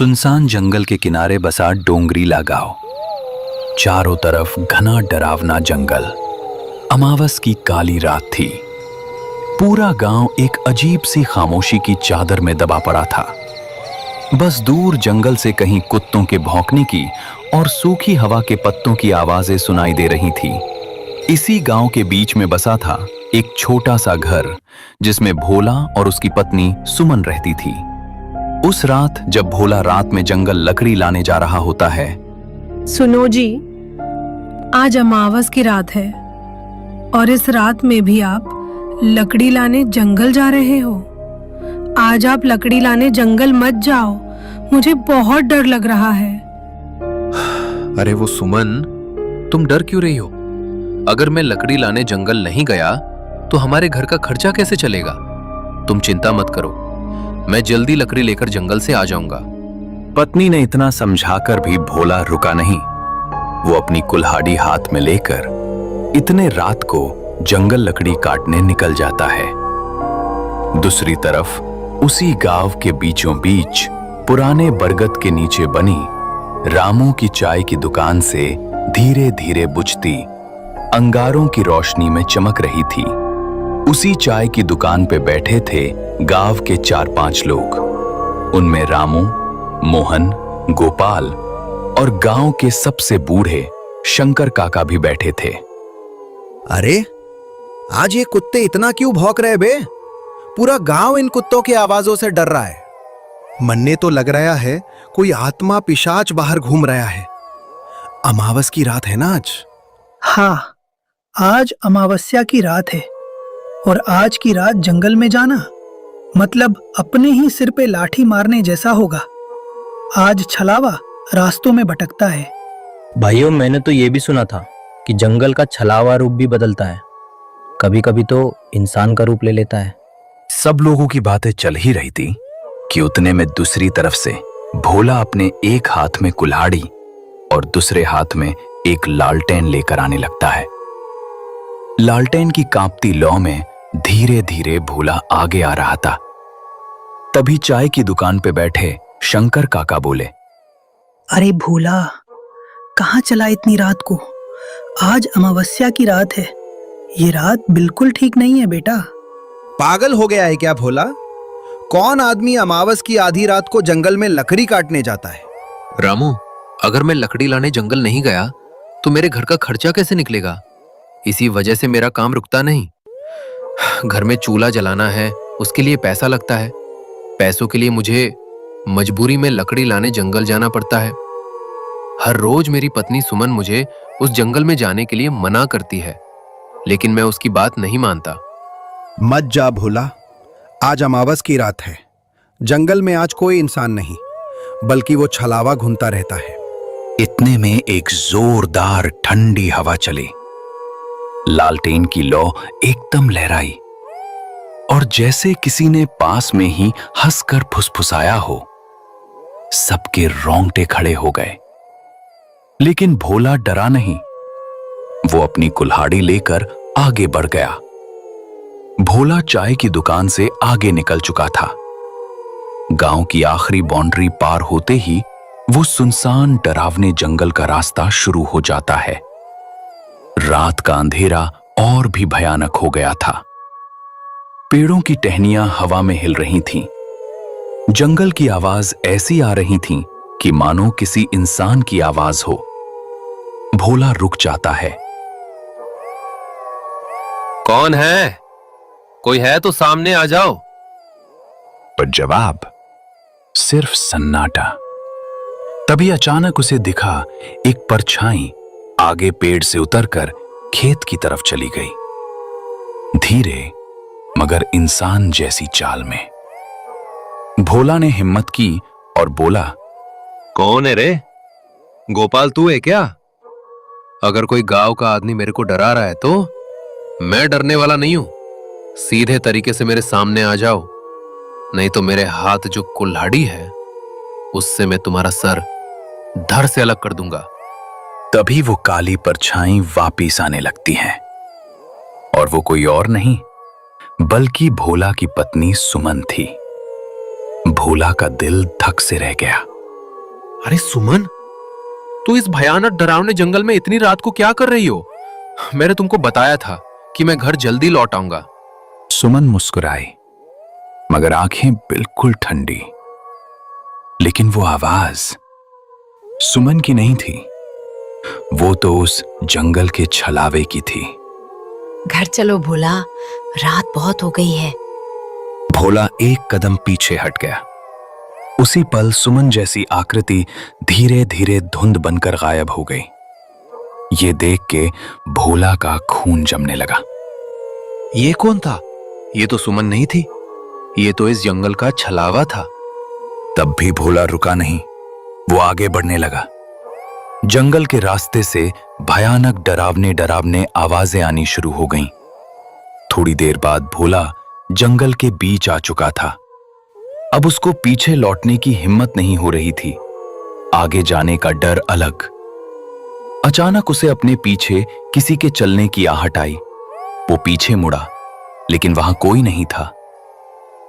सुनसान जंगल के किनारे बसा डोंगरीला गांव। चारों तरफ घना डरावना जंगल। अमावस की काली रात थी। पूरा गांव एक अजीब सी खामोशी की चादर में दबा पड़ा था। बस दूर जंगल से कहीं कुत्तों के भौंकने की और सूखी हवा के पत्तों की आवाजें सुनाई दे रही थी। इसी गांव के बीच में बसा था एक छोटा सा घर, जिसमें भोला और उसकी पत्नी सुमन रहती थी। उस रात जब भोला रात में जंगल लकड़ी लाने जा रहा होता है। सुनो जी, आज अमावस की रात है और इस रात में भी आप लकड़ी लाने जंगल जा रहे हो। आज आप लकड़ी लाने जंगल मत जाओ, मुझे बहुत डर लग रहा है। अरे वो सुमन, तुम डर क्यों रही हो? अगर मैं लकड़ी लाने जंगल नहीं गया तो हमारे घर का खर्चा कैसे चलेगा? तुम चिंता मत करो, मैं जल्दी लकड़ी लेकर जंगल से आ जाऊंगा। पत्नी ने इतना समझाकर भी भोला रुका नहीं। वो अपनी कुल्हाड़ी हाथ में लेकर इतने रात को जंगल लकड़ी काटने निकल जाता है। दूसरी तरफ उसी गांव के बीचों बीच पुराने बरगद के नीचे बनी रामू की चाय की दुकान से धीरे धीरे बुझती अंगारों की रोशनी में चमक रही थी। उसी चाय की दुकान पे बैठे थे गांव के 4-5 लोग। उनमें रामू, मोहन, गोपाल और गांव के सबसे बूढ़े शंकर काका भी बैठे थे। अरे आज ये कुत्ते इतना क्यों भौंक रहे बे? पूरा गांव इन कुत्तों की आवाजों से डर रहा है। मन्ने तो लग रहा है कोई आत्मा पिशाच बाहर घूम रहा है। अमावस की रात है ना आज? हाँ, आज अमावस्या की रात है और आज की रात जंगल में जाना मतलब अपने ही सिर पे लाठी मारने जैसा होगा। आज छलावा रास्तों में भटकता है। भाइयों, मैंने तो ये भी सुना था कि जंगल का छलावा रूप भी बदलता है, कभी कभी तो इंसान का रूप ले लेता है। सब लोगों की बातें चल ही रही थी कि उतने में दूसरी तरफ से भोला अपने एक हाथ में कुल्हाड़ी और दूसरे हाथ में एक लालटेन लेकर आने लगता है। लालटेन की कांपती लौ में धीरे धीरे भोला आगे आ रहा था। तभी चाय की दुकान पे बैठे शंकर काका बोले, अरे भोला, कहाँ चला इतनी रात को? आज अमावस्या की रात है। ये रात बिल्कुल ठीक नहीं है बेटा। पागल हो गया है क्या भोला? कौन आदमी अमावस की आधी रात को जंगल में लकड़ी काटने जाता है? रामू, अगर मैं लकड़ी लाने जंगल नहीं गया तो मेरे घर का खर्चा कैसे निकलेगा? इसी वजह से मेरा काम रुकता नहीं। घर में चूल्हा जलाना है, उसके लिए पैसा लगता है। पैसों के लिए मुझे मजबूरी में लकड़ी लाने जंगल जाना पड़ता है। हर रोज मेरी पत्नी सुमन मुझे उस जंगल में जाने के लिए मना करती है, लेकिन मैं उसकी बात नहीं मानता। मत जा भोला, आज अमावस की रात है। जंगल में आज कोई इंसान नहीं, बल्कि वो छलावा घूमता रहता है। इतने में एक जोरदार ठंडी हवा चली। लालटेन की लौ एकदम लहराई और जैसे किसी ने पास में ही हंसकर फुसफुसाया हो। सबके रोंगटे खड़े हो गए, लेकिन भोला डरा नहीं। वो अपनी कुल्हाड़ी लेकर आगे बढ़ गया। भोला चाय की दुकान से आगे निकल चुका था। गांव की आखिरी बाउंड्री पार होते ही वो सुनसान डरावने जंगल का रास्ता शुरू हो जाता है। रात का अंधेरा और भी भयानक हो गया था। पेड़ों की टहनियां हवा में हिल रही थीं। जंगल की आवाज ऐसी आ रही थी कि मानो किसी इंसान की आवाज हो। भोला रुक जाता है। कौन है? कोई है तो सामने आ जाओ। पर जवाब सिर्फ सन्नाटा। तभी अचानक उसे दिखा एक परछाई आगे पेड़ से उतरकर खेत की तरफ चली गई, धीरे मगर इंसान जैसी चाल में। भोला ने हिम्मत की और बोला, कौन है रे? गोपाल, तू है क्या? अगर कोई गांव का आदमी मेरे को डरा रहा है तो मैं डरने वाला नहीं हूं। सीधे तरीके से मेरे सामने आ जाओ, नहीं तो मेरे हाथ जो कुल्हाड़ी है उससे मैं तुम्हारा सर धड़ से अलग कर दूंगा। तभी वो काली परछाई वापिस आने लगती है और वो कोई और नहीं बल्कि भोला की पत्नी सुमन थी। भोला का दिल धक से रह गया। अरे सुमन, तू इस भयानक डरावने जंगल में इतनी रात को क्या कर रही हो? मैंने तुमको बताया था कि मैं घर जल्दी लौट आऊंगा। सुमन मुस्कुराई, मगर आंखें बिल्कुल ठंडी। लेकिन वो आवाज सुमन की नहीं थी, वो तो उस जंगल के छलावे की थी। घर चलो भोला, रात बहुत हो गई है। भोला एक कदम पीछे हट गया। उसी पल सुमन जैसी आकृति धीरे धीरे धुंध बनकर गायब हो गई। ये देख के भोला का खून जमने लगा। ये कौन था? ये तो सुमन नहीं थी, ये तो इस जंगल का छलावा था। तब भी भोला रुका नहीं, वो आगे बढ़ने लगा। जंगल के रास्ते से भयानक डरावने डरावने आवाजें आनी शुरू हो गईं। थोड़ी देर बाद भोला जंगल के बीच आ चुका था। अब उसको पीछे लौटने की हिम्मत नहीं हो रही थी, आगे जाने का डर अलग। अचानक उसे अपने पीछे किसी के चलने की आहट आई। वो पीछे मुड़ा, लेकिन वहां कोई नहीं था।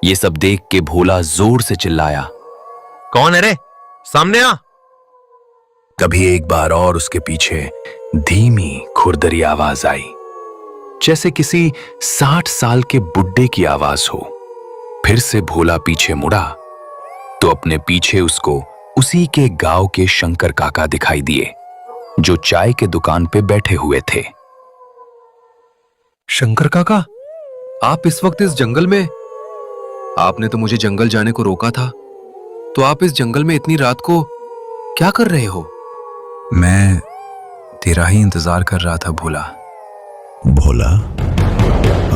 ये सब देख के भोला जोर से चिल्लाया, कौन है रे? सामने आ। तभी एक बार और उसके पीछे धीमी खुरदरी आवाज आई, जैसे किसी 60 साल के बुड्ढे की आवाज हो। फिर से भोला पीछे मुड़ा तो अपने पीछे उसको उसी के गांव के शंकर काका दिखाई दिए, जो चाय के दुकान पे बैठे हुए थे। शंकर काका, आप इस वक्त इस जंगल में? आपने तो मुझे जंगल जाने को रोका था, तो आप इस जंगल में इतनी रात को क्या कर रहे हो? मैं तेरा ही इंतजार कर रहा था भोला। भोला,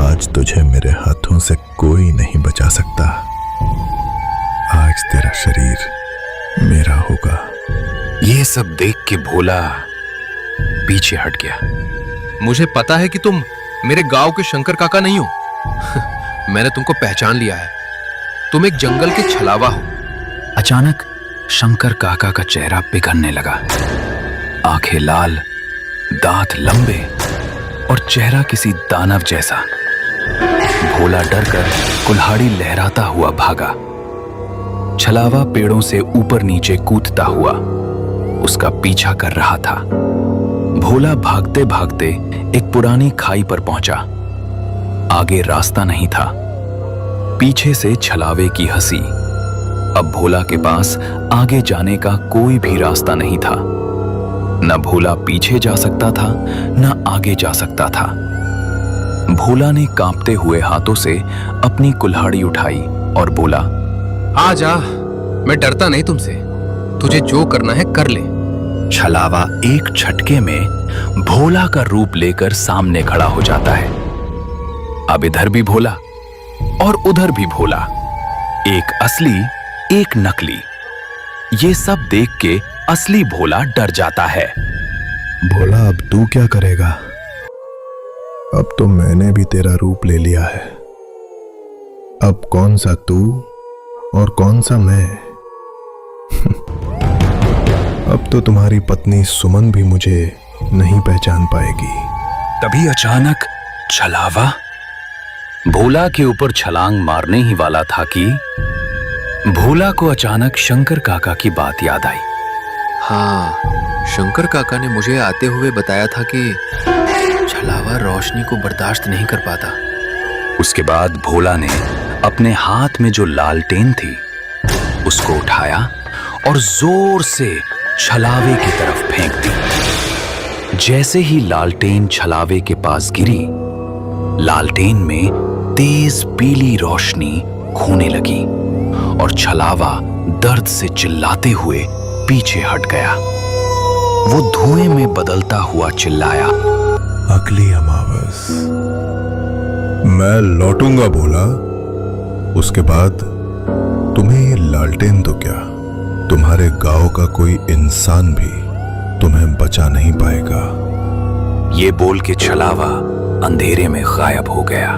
आज तुझे मेरे हाथों से कोई नहीं बचा सकता। आज तेरा शरीर मेरा होगा। ये सब देख के भोला पीछे हट गया। मुझे पता है कि तुम मेरे गांव के शंकर काका नहीं हो। मैंने तुमको पहचान लिया है, तुम एक जंगल के छलावा हो। अचानक शंकर काका का चेहरा पिघलने लगा। आंखें लाल, दांत लंबे और चेहरा किसी दानव जैसा। भोला डरकर कुल्हाड़ी लहराता हुआ भागा। छलावा पेड़ों से ऊपर नीचे कूदता हुआ उसका पीछा कर रहा था। भोला भागते भागते एक पुरानी खाई पर पहुंचा। आगे रास्ता नहीं था, पीछे से छलावे की हंसी। अब भोला के पास आगे जाने का कोई भी रास्ता नहीं था। न भोला पीछे जा सकता था, न आगे जा सकता था। भोला ने कांपते हुए हाथों से अपनी कुल्हाड़ी उठाई और बोला, आ जा, मैं डरता नहीं तुमसे। तुझे जो करना है कर ले। छलावा एक झटके में भोला का रूप लेकर सामने खड़ा हो जाता है। अब इधर भी भोला और उधर भी भोला, एक असली एक नकली। ये सब देख के असली भोला डर जाता है। भोला, अब तू क्या करेगा? अब तो मैंने भी तेरा रूप ले लिया है। अब कौन सा तू और कौन सा मैं? अब तो तुम्हारी पत्नी सुमन भी मुझे नहीं पहचान पाएगी। तभी अचानक छलावा भोला के ऊपर छलांग मारने ही वाला था कि भोला को अचानक शंकर काका की बात याद आई। हाँ, शंकर काका ने मुझे आते हुए बताया था कि छलावा रोशनी को बर्दाश्त नहीं कर पाता। उसके बाद भोला ने अपने हाथ में जो लालटेन थी उसको उठाया और जोर से छलावे की तरफ फेंक दी। जैसे ही लालटेन छलावे के पास गिरी, लालटेन में तेज पीली रोशनी खोने लगी और छलावा दर्द से चिल्लाते हुए पीछे हट गया। वो धुएं में बदलता हुआ चिल्लाया, अगली अमावस मैं लौटूंगा भोला। उसके बाद तुम्हें ये लालटेन तो क्या, तुम्हारे गांव का कोई इंसान भी तुम्हें बचा नहीं पाएगा। ये बोल के छलावा अंधेरे में गायब हो गया।